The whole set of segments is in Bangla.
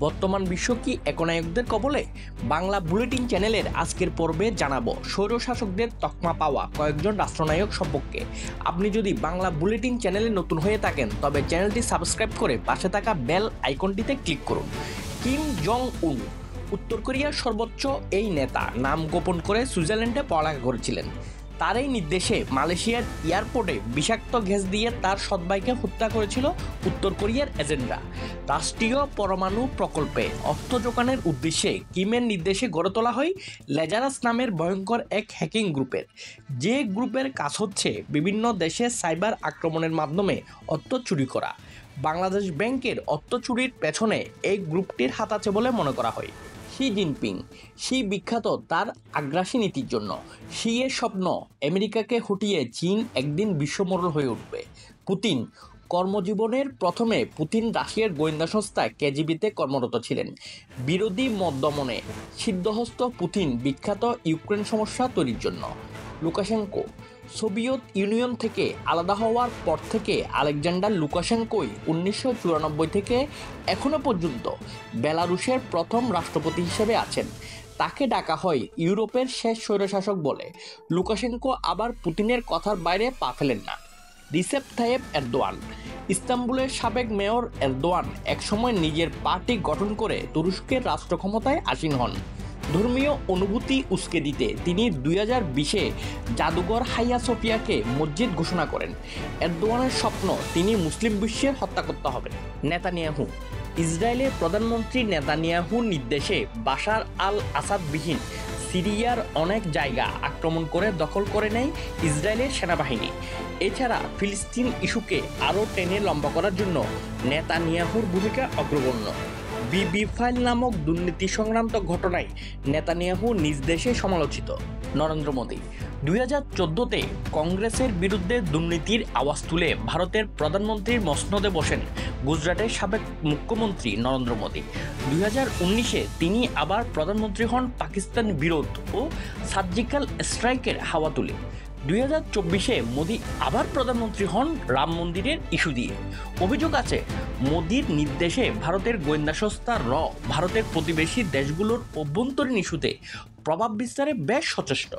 বর্তমান বিশ্ব কি একনায়কদের কবলে? বাংলা বুলেটিন চ্যানেলের আজকের পর্বে জানাবো স্বৈরশাসকদের তকমা পাওয়া কয়েকজন রাষ্ট্রনায়ক সম্পর্কে। আপনি যদি বাংলা বুলেটিন চ্যানেলে নতুন হয়ে থাকেন তবে চ্যানেলটি সাবস্ক্রাইব করে পাশে থাকা বেল আইকনটিতে ক্লিক করুন। কিম জং উন উত্তর কোরিয়ার সর্বোচ্চ এই নেতা নাম গোপন করে সুইজারল্যান্ডে পড়ালেখা করেছিলেন। তার এই নির্দেশে মালয়েশিয়ার এয়ারপোর্টে বিষাক্ত গ্যাস দিয়ে তার সৎ ভাইকে হত্যা করেছিল উত্তর কোরিয়ার এজেন্টরা। রাষ্ট্রীয় পরমাণু প্রকল্পে অর্থ যোগানের উদ্দেশ্যে কিমের নির্দেশে গড়ে তোলা হয় লেজারাস নামের ভয়ঙ্কর এক হ্যাকিং গ্রুপের, যে গ্রুপের কাজ হচ্ছে বিভিন্ন দেশে সাইবার আক্রমণের মাধ্যমে অর্থ চুরি করা। বাংলাদেশ ব্যাংকের অর্থ চুরির পেছনে এই গ্রুপটির হাত আছে বলে মনে করা হয়। শি জিনপিং বিখ্যাত তার আগ্রাসী নীতির জন্য। এর স্বপ্ন আমেরিকাকে হটিয়ে চীন একদিন বিশ্বমোড়ল হয়ে উঠবে। পুতিন কর্মজীবনের প্রথমে পুতিন রাশিয়ার গোয়েন্দা সংস্থা কেজিবিতে কর্মরত ছিলেন। বিরোধী মত দমনে সিদ্ধহস্ত পুতিন বিখ্যাত ইউক্রেন সমস্যা তৈরির জন্য। লুকাশেঙ্কো সোভিয়েত ইউনিয়ন থেকে আলাদা হওয়ার পর থেকে আলেকজান্ডার লুকাশেঙ্কোই 1994 থেকে এখনও পর্যন্ত বেলারুশের প্রথম রাষ্ট্রপতি হিসেবে আছেন। তাকে ডাকা হয় ইউরোপের শেষ স্বৈরশাসক বলে। লুকাশেঙ্কো আবার পুতিনের কথার বাইরে পা ফেলেন না। রিসেপ তাইয়েপ এরদোয়ান ইস্তাম্বুলের সাবেক মেয়র এরদোয়ান একসময় নিজের পার্টি গঠন করে তুরস্কের রাষ্ট্র ক্ষমতায় আসীন হন। ধর্মীয় অনুভূতি উস্কে দিতে তিনি 2020-এ জাদুঘর হাইয়া সোফিয়াকে মসজিদ ঘোষণা করেন। এরদোয়ানের স্বপ্ন তিনি মুসলিম বিশ্বের হত্যা করতে হবে। নেতানিয়াহু ইসরায়েলের প্রধানমন্ত্রী নেতানিয়াহুর নির্দেশে বাশার আল আসাদবিহীন সিরিয়ার অনেক জায়গা আক্রমণ করে দখল করে নেয় ইসরায়েলের সেনাবাহিনী। এছাড়া ফিলিস্তিন ইস্যুকে আরও টেনে লম্বা করার জন্য নেতানিয়াহুর ভূমিকা অগ্রগণ্য। বিবি ফাইল নামক দুর্নীতি সংক্রান্ত ঘটনায় নেতানিয়াহু নিজ দেশে সমালোচিত। নরেন্দ্র মোদী 2014-তে কংগ্রেসের বিরুদ্ধে দুর্নীতির আওয়াজ তুলে ভারতের প্রধানমন্ত্রীর মসনদে বসেন গুজরাটের সাবেক মুখ্যমন্ত্রী নরেন্দ্র মোদী। 2019-এ তিনি আবার প্রধানমন্ত্রী হন পাকিস্তান বিরোধ ও সার্জিক্যাল স্ট্রাইকের হাওয়া তুলে। 2024-এ মোদী আবার প্রধানমন্ত্রী হন রাম মন্দিরের ইস্যু দিয়ে। অভিযোগ আছে মোদীর নির্দেশে ভারতের গোয়েন্দা সংস্থা ভারতের প্রতিবেশী দেশগুলোর অভ্যন্তরীণ ইস্যুতে প্রভাব বিস্তারে বেশ সচেষ্ট।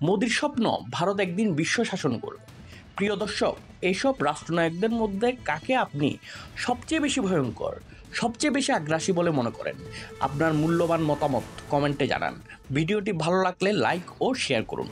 মোদীর স্বপ্ন ভারত একদিন বিশ্ব শাসন করবে। প্রিয় দর্শক, এইসব রাষ্ট্রনায়কদের মধ্যে কাকে আপনি সবচেয়ে বেশি ভয়ঙ্কর, সবচেয়ে বেশি আগ্রাসী বলে মনে করেন? আপনার মূল্যবান মতামত কমেন্টে জানান। ভিডিওটি ভালো লাগলে লাইক ও শেয়ার করুন।